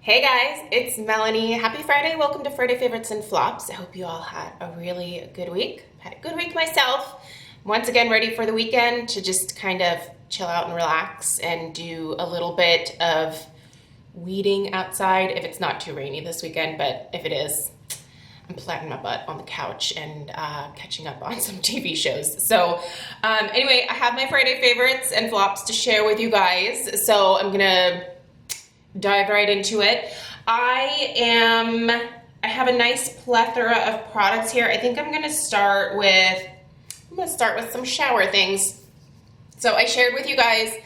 Hey guys, it's Melanie. Happy Friday. Welcome to Friday Favorites and Flops. I hope you all had a really good week. Had a good week myself. Once again, ready for the weekend to just kind of chill out and relax and do a little bit of weeding outside if it's not too rainy this weekend, but if it is, I'm planting my butt on the couch and catching up on some TV shows. So anyway, I have my Friday favorites and flops to share with you guys. So I'm gonna dive right into it. I have a nice plethora of products here. I think I'm gonna start with some shower things. So I shared with you guys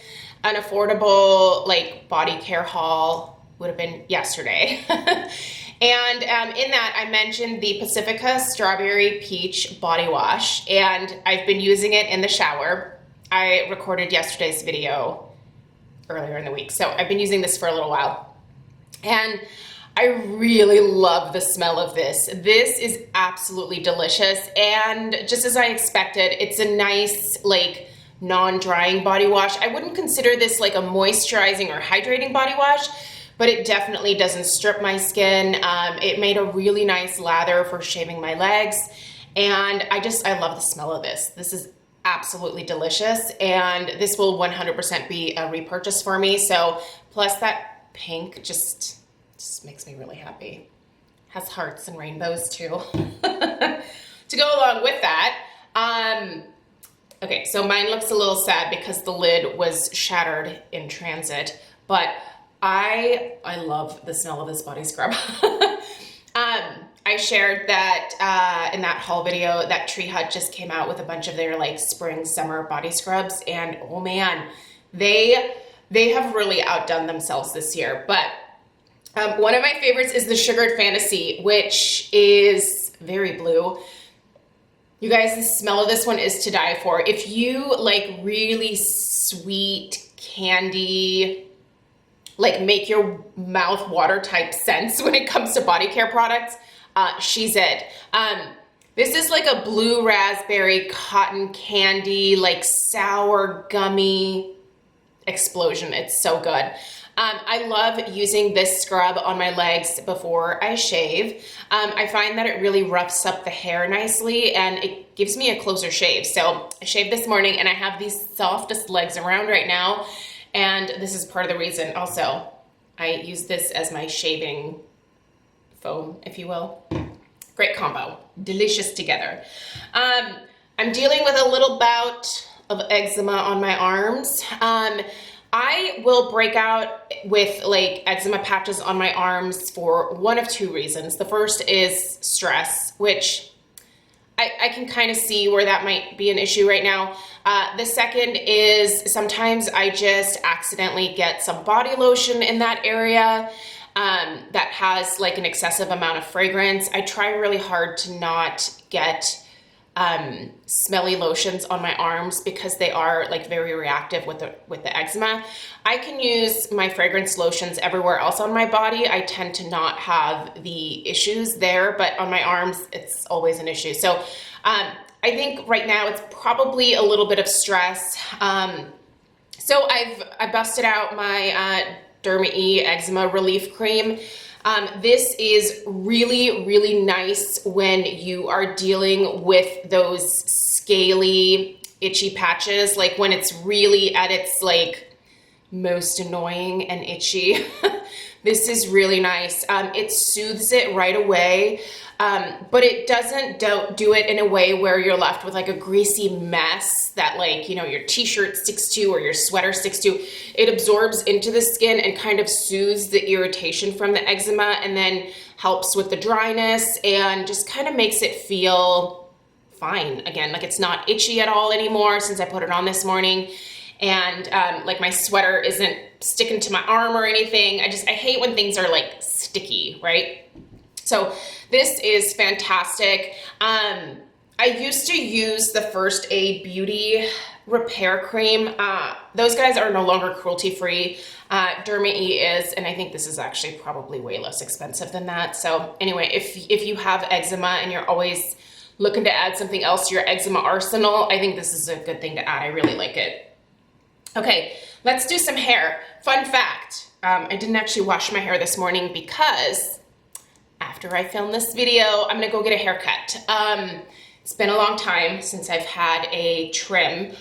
an affordable like body care haul, would have been yesterday. And in that I mentioned the Pacifica Strawberry Peach Body Wash, and I've been using it in the shower. I recorded yesterday's video earlier in the week. So I've been using this for a little while and I really love the smell of this. This is absolutely delicious. And just as I expected, it's a nice, like non-drying body wash. I wouldn't consider this like a moisturizing or hydrating body wash, but it definitely doesn't strip my skin. It made a really nice lather for shaving my legs. And I love the smell of this. This is absolutely delicious, and this will 100% be a repurchase for me. So plus that pink just makes me really happy. Has hearts and rainbows too. To go along with that, okay, so mine looks a little sad because the lid was shattered in transit, but I love the smell of this body scrub. I shared that in that haul video that Tree Hut just came out with a bunch of their like spring summer body scrubs, and oh man, they have really outdone themselves this year. But one of my favorites is the Sugared Fantasy, which is very blue. You guys, the smell of this one is to die for. If you like really sweet candy, like make your mouth water type scents when it comes to body care products, she's it. This is like a blue raspberry cotton candy, like sour gummy explosion. It's so good. I love using this scrub on my legs before I shave. I find that it really roughs up the hair nicely and it gives me a closer shave. So I shaved this morning and I have these softest legs around right now. And this is part of the reason also. I use this as my shaving foam, if you will. Great combo, delicious together. I'm dealing with a little bout of eczema on my arms. I will break out with like eczema patches on my arms for one of two reasons. The first is stress, which I can kind of see where that might be an issue right now. The second is sometimes I just accidentally get some body lotion in that area that has like an excessive amount of fragrance. I try really hard to not get smelly lotions on my arms because they are like very reactive with the eczema. I can use my fragrance lotions everywhere else on my body. I tend to not have the issues there, but on my arms, it's always an issue. So I think right now it's probably a little bit of stress. So I busted out my Derma E Eczema Relief Cream. This is really, really nice when you are dealing with those scaly, itchy patches, like when it's really at its like most annoying and itchy. This is really nice. It soothes it right away, but it doesn't do it in a way where you're left with like a greasy mess that like, you know, your t-shirt sticks to or your sweater sticks to. It absorbs into the skin and kind of soothes the irritation from the eczema and then helps with the dryness and just kind of makes it feel fine again. Like it's not itchy at all anymore since I put it on this morning. And like my sweater isn't sticking to my arm or anything. I hate when things are like sticky, right? So this is fantastic. I used to use the First Aid Beauty Repair Cream. Those guys are no longer cruelty-free. Derma E is, and I think this is actually probably way less expensive than that. So anyway, if you have eczema and you're always looking to add something else to your eczema arsenal, I think this is a good thing to add. I really like it. Okay, let's do some hair. Fun fact, I didn't actually wash my hair this morning because after I film this video, I'm gonna go get a haircut. It's been a long time since I've had a trim.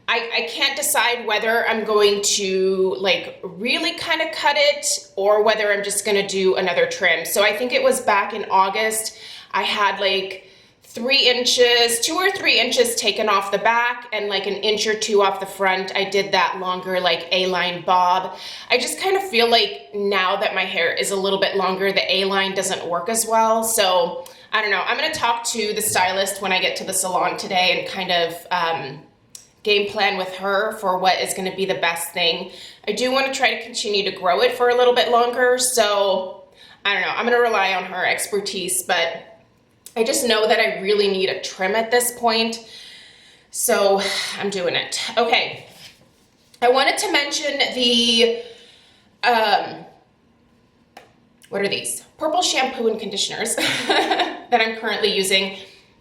I can't decide whether I'm going to like really kind of cut it or whether I'm just gonna do another trim. So I think it was back in August, I had like 3 inches, 2 or 3 inches taken off the back and like an inch or 2 off the front. I did that longer like A-line bob. I just kind of feel like now that my hair is a little bit longer, the A-line doesn't work as well. So I don't know, I'm gonna talk to the stylist when I get to the salon today and kind of game plan with her for what is gonna be the best thing. I do wanna try to continue to grow it for a little bit longer. So I don't know, I'm gonna rely on her expertise, but I just know that I really need a trim at this point, so I'm doing it. Okay, I wanted to mention the, what are these? Purple shampoo and conditioners that I'm currently using.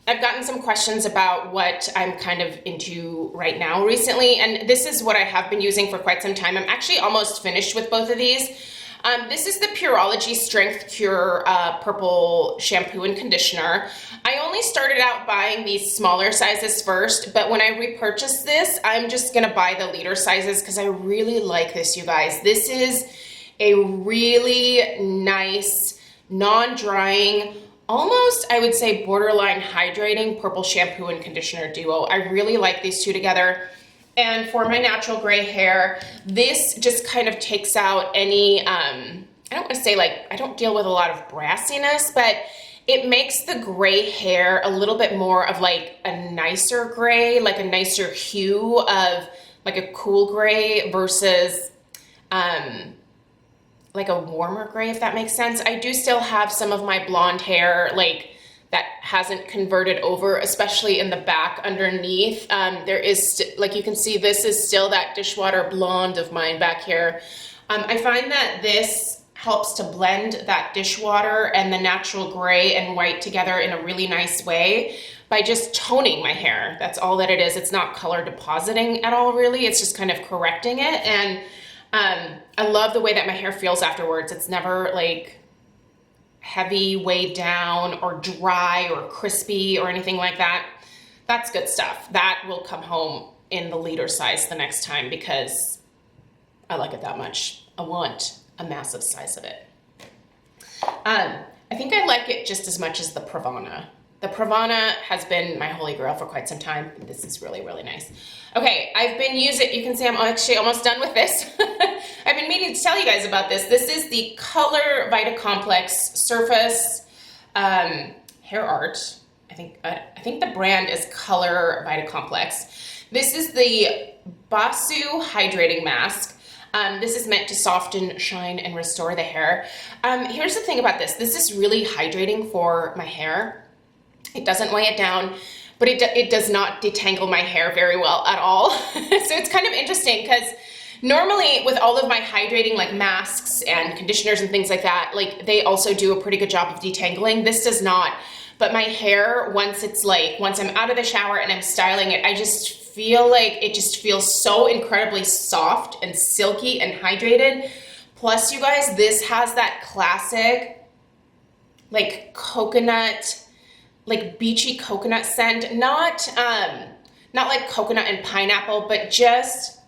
I've gotten some questions about what I'm kind of into right now recently, and this is what I have been using for quite some time. I'm actually almost finished with both of these. This is the Pureology Strength Cure Purple Shampoo and Conditioner. I only started out buying these smaller sizes first, but when I repurchased this, I'm just gonna buy the liter sizes because I really like this, you guys. This is a really nice, non-drying, almost, I would say, borderline hydrating purple shampoo and conditioner duo. I really like these two together. And for my natural gray hair, this just kind of takes out any, I don't want to say like, I don't deal with a lot of brassiness, but it makes the gray hair a little bit more of like a nicer gray, like a nicer hue of like a cool gray versus like a warmer gray, if that makes sense. I do still have some of my blonde hair like that hasn't converted over, especially in the back underneath. There is, like you can see, this is still that dishwater blonde of mine back here. I find that this helps to blend that dishwater and the natural gray and white together in a really nice way by just toning my hair. That's all that it is. It's not color depositing at all, really. It's just kind of correcting it. And I love the way that my hair feels afterwards. It's never like heavy, weighed down, or dry, or crispy, or anything like that. That's good stuff. That will come home in the liter size the next time because I like it that much. I want a massive size of it. I think I like it just as much as the Pravana. The Pravana has been my holy grail for quite some time. This is really, really nice. Okay, I've been using, you can see I'm actually almost done with this. I've been meaning to tell you guys about this. This is the Color Vita Complex Surface Hair Art. I think the brand is Color Vita Complex. This is the Basu Hydrating Mask. This is meant to soften, shine, and restore the hair. Here's the thing about this. This is really hydrating for my hair. It doesn't weigh it down, but it does not detangle my hair very well at all. So it's kind of interesting because normally with all of my hydrating like masks and conditioners and things like that, like they also do a pretty good job of detangling. This does not. But my hair, once I'm out of the shower and I'm styling it, I just feel like it just feels so incredibly soft and silky and hydrated. Plus, you guys, this has that classic like coconut, like beachy coconut scent, not like coconut and pineapple, but just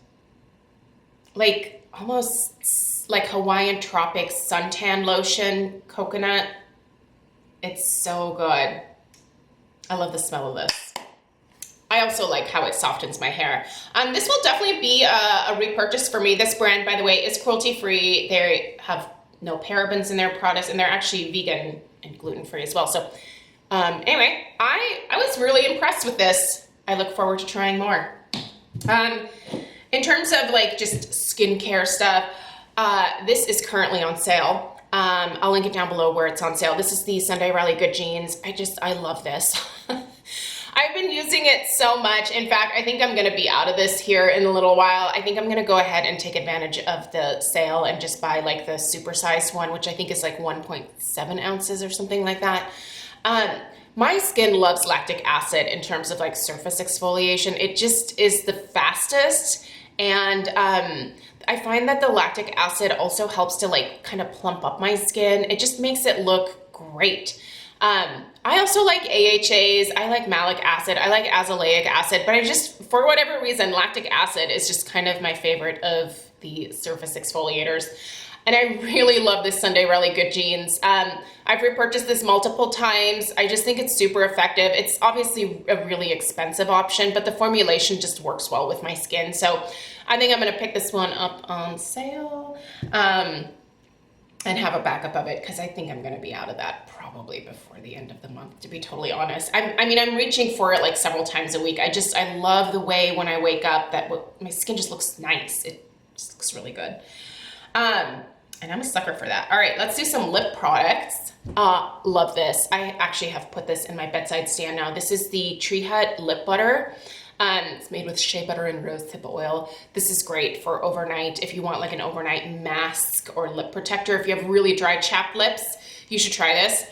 like almost like Hawaiian tropics suntan lotion coconut. It's so good. I love the smell of this. I also like how it softens my hair. This will definitely be a repurchase for me. This brand, by the way, is cruelty-free. They have no parabens in their products, and they're actually vegan and gluten-free as well. So anyway, I was really impressed with this. I look forward to trying more. In terms of like just skincare stuff, this is currently on sale. I'll link it down below where it's on sale. This is the Sunday Riley Good Jeans. I love this. I've been using it so much. In fact, I think I'm gonna be out of this here in a little while. I think I'm gonna go ahead and take advantage of the sale and just buy like the supersized one, which I think is like 1.7 ounces or something like that. My skin loves lactic acid in terms of like surface exfoliation. It just is the fastest. And I find that the lactic acid also helps to like kind of plump up my skin. It just makes it look great. I also like AHAs, I like malic acid, I like azelaic acid, but I just, for whatever reason, lactic acid is just kind of my favorite of the surface exfoliators. And I really love this Sunday Riley Good Genes. I've repurchased this multiple times. I just think it's super effective. It's obviously a really expensive option, but the formulation just works well with my skin. So I think I'm gonna pick this one up on sale and have a backup of it, because I think I'm gonna be out of that probably before the end of the month, to be totally honest. I mean, I'm reaching for it like several times a week. I love the way when I wake up that my skin just looks nice. It just looks really good. And I'm a sucker for that. All right, let's do some lip products. Love this. I actually have put this in my bedside stand now. This is the Tree Hut Lip Butter. It's made with shea butter and rosehip oil. This is great for overnight. If you want like an overnight mask or lip protector, if you have really dry chapped lips, you should try this.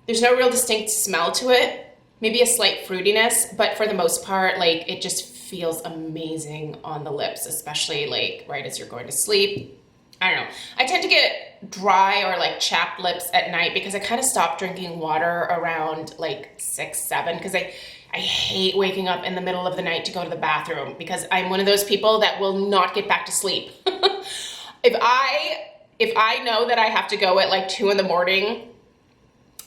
There's no real distinct smell to it, maybe a slight fruitiness, but for the most part, like it just feels amazing on the lips, especially like right as you're going to sleep. I don't know. I tend to get dry or like chapped lips at night because I kind of stop drinking water around like 6, 7, because I hate waking up in the middle of the night to go to the bathroom, because I'm one of those people that will not get back to sleep. If I know that I have to go at like 2 in the morning,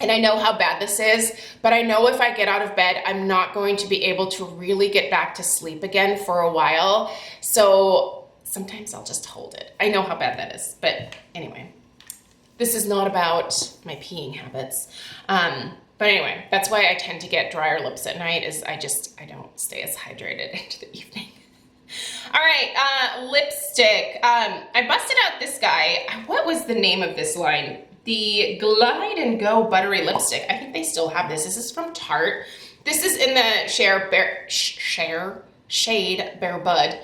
and I know how bad this is, but I know if I get out of bed, I'm not going to be able to really get back to sleep again for a while. So sometimes I'll just hold it. I know how bad that is, but anyway, this is not about my peeing habits. But anyway, that's why I tend to get drier lips at night, is I don't stay as hydrated into the evening. All right, lipstick. I busted out this guy. What was the name of this line? The Glide and Go Buttery Lipstick. I think they still have this. This is from Tarte. This is in the shade Bare Bud.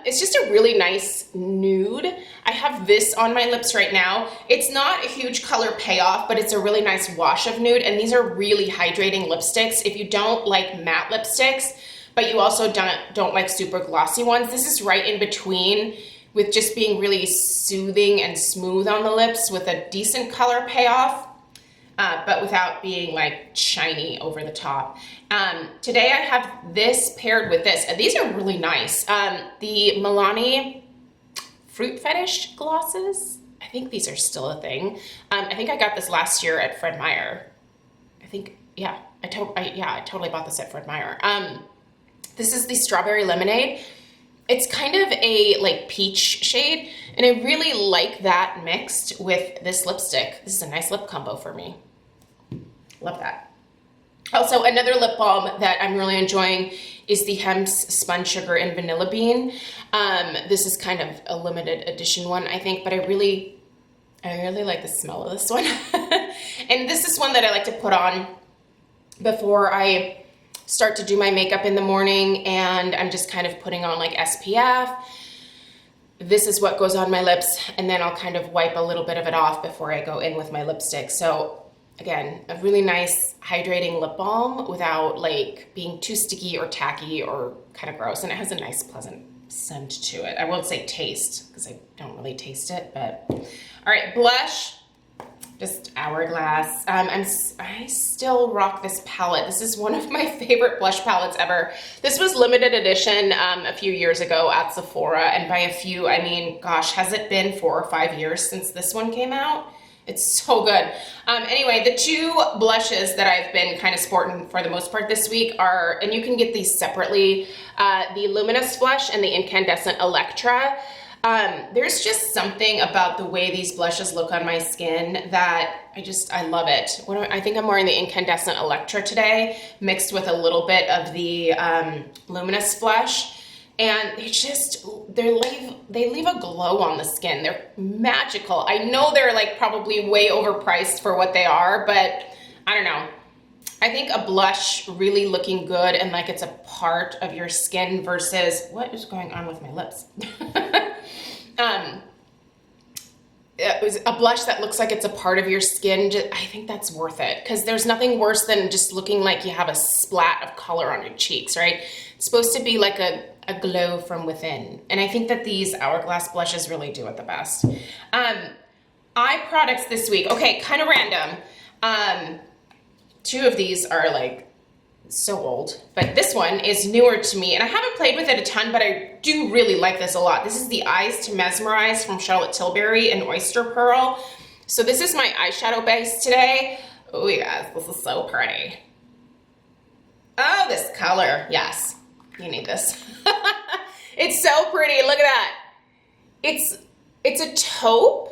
It's just a really nice nude. I have this on my lips right now. It's not a huge color payoff, but it's a really nice wash of nude, and these are really hydrating lipsticks. If you don't like matte lipsticks, but you also don't like super glossy ones, this is right in between, with just being really soothing and smooth on the lips with a decent color payoff. But without being like shiny over the top. Today I have this paired with this. These are really nice. The Milani Fruit Fetish glosses. I think these are still a thing. I think I got this last year at Fred Meyer. I think, yeah, I totally bought this at Fred Meyer. This is the Strawberry Lemonade. It's kind of a like peach shade, and I really like that mixed with this lipstick. This is a nice lip combo for me. Love that. Also, another lip balm that I'm really enjoying is the Hems Spun Sugar and Vanilla Bean. This is kind of a limited edition one, I think, but I really like the smell of this one. And this is one that I like to put on before I start to do my makeup in the morning, and I'm just kind of putting on like SPF. This is what goes on my lips, and then I'll kind of wipe a little bit of it off before I go in with my lipstick. So again, a really nice hydrating lip balm without like being too sticky or tacky or kind of gross. And it has a nice pleasant scent to it. I won't say taste, because I don't really taste it, but. All right, blush, just Hourglass. I still rock this palette. This is one of my favorite blush palettes ever. This was limited edition a few years ago at Sephora. And by a few, I mean, gosh, has it been 4 or 5 years since this one came out? It's so good. Anyway, the two blushes that I've been kind of sporting for the most part this week are, and you can get these separately, the Luminous Blush and the Incandescent Electra. There's just something about the way these blushes look on my skin that I love it. I think I'm wearing the Incandescent Electra today, mixed with a little bit of the Luminous Blush. And they leave a glow on the skin. They're magical. I know they're like probably way overpriced for what they are, but I don't know. I think a blush really looking good and like it's a part of your skin versus, what is going on with my lips? It was a blush that looks like it's a part of your skin. I think that's worth it, because there's nothing worse than just looking like you have a splat of color on your cheeks, right? It's supposed to be like a a glow from within. And I think that these Hourglass blushes really do it the best. Eye products this week. Okay, kind of random. Two of these are like so old, but this one is newer to me and I haven't played with it a ton, but I do really like this a lot. This is the Eyes to Mesmerize from Charlotte Tilbury and Oyster Pearl. So this is my eyeshadow base today. Oh, you guys, this is so pretty. Oh, this color. Yes, you need this. It's so pretty. Look at that. It's a taupe.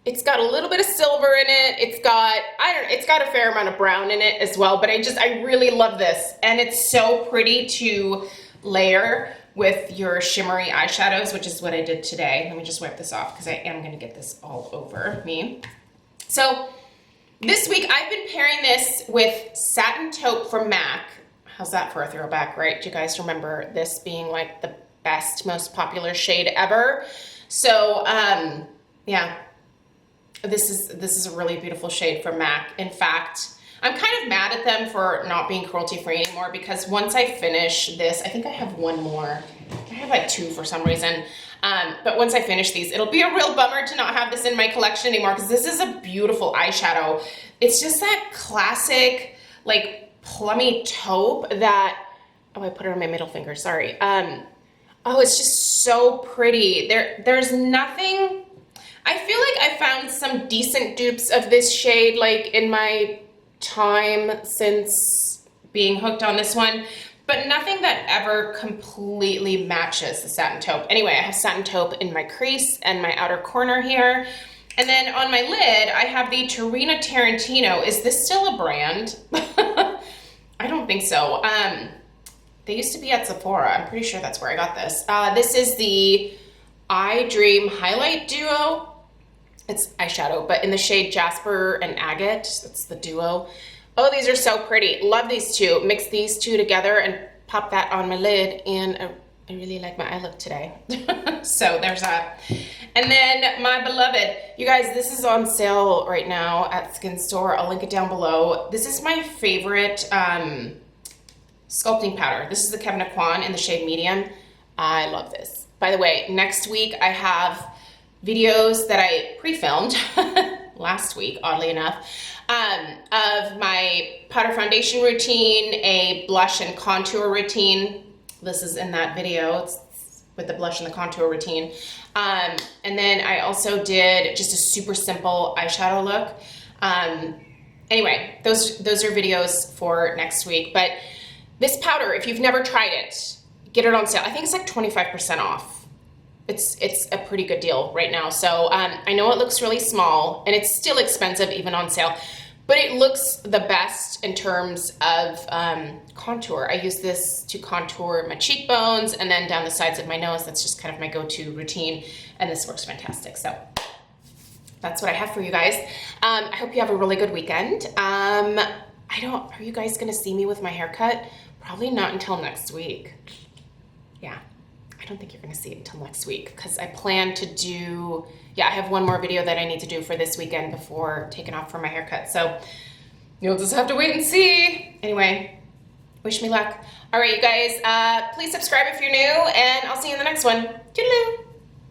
It's got a little bit of silver in it. It's got a fair amount of brown in it as well, but I really love this. And it's so pretty to layer with your shimmery eyeshadows, which is what I did today. Let me just wipe this off because I am gonna get this all over me. So this week I've been pairing this with Satin Taupe from MAC. How's that for a throwback, right? Do you guys remember this being like the best, most popular shade ever? So yeah. This is a really beautiful shade from MAC. In fact, I'm kind of mad at them for not being cruelty-free anymore because once I finish this, I think I have one more. I have like two for some reason. But once I finish these, it'll be a real bummer to not have this in my collection anymore because this is a beautiful eyeshadow. It's just that classic, like plummy taupe that, oh, I put it on my middle finger, sorry. Oh, it's just so pretty. There's nothing. I feel like I found some decent dupes of this shade like in my time since being hooked on this one, but nothing that ever completely matches the Satin Taupe. Anyway, I have Satin Taupe in my crease and my outer corner here. And then on my lid, I have the Tarina Tarantino. Is this still a brand? I don't think so. They used to be at Sephora. I'm pretty sure that's where I got this. This is the I Dream Highlight Duo. It's eyeshadow, but in the shade Jasper and Agate. That's the duo. Oh, these are so pretty. Love these two. Mix these two together and pop that on my lid, and I really like my eye look today. So there's that. And then my beloved, you guys, this is on sale right now at Skin Store. I'll link it down below. This is my favorite sculpting powder. This is the Kevin Aquan in the shade Medium. I love this. By the way, next week I have videos that I pre-filmed last week, oddly enough, of my powder foundation routine, a blush and contour routine. This is in that video. It's with the blush and the contour routine. And then I also did just a super simple eyeshadow look. Anyway, those are videos for next week. But this powder, if you've never tried it, get it on sale. I think it's like 25% off. It's a pretty good deal right now. So I know it looks really small and it's still expensive even on sale, but it looks the best in terms of contour. I use this to contour my cheekbones and then down the sides of my nose. That's just kind of my go-to routine, and this works fantastic. So that's what I have for you guys. I hope you have a really good weekend. Are you guys gonna see me with my haircut? Probably not until next week. Yeah. I don't think you're gonna see it until next week because I plan to do, I have one more video that I need to do for this weekend before taking off for my haircut. So you'll just have to wait and see. Anyway, wish me luck. All right, you guys, please subscribe if you're new, and I'll see you in the next one. Toodaloo.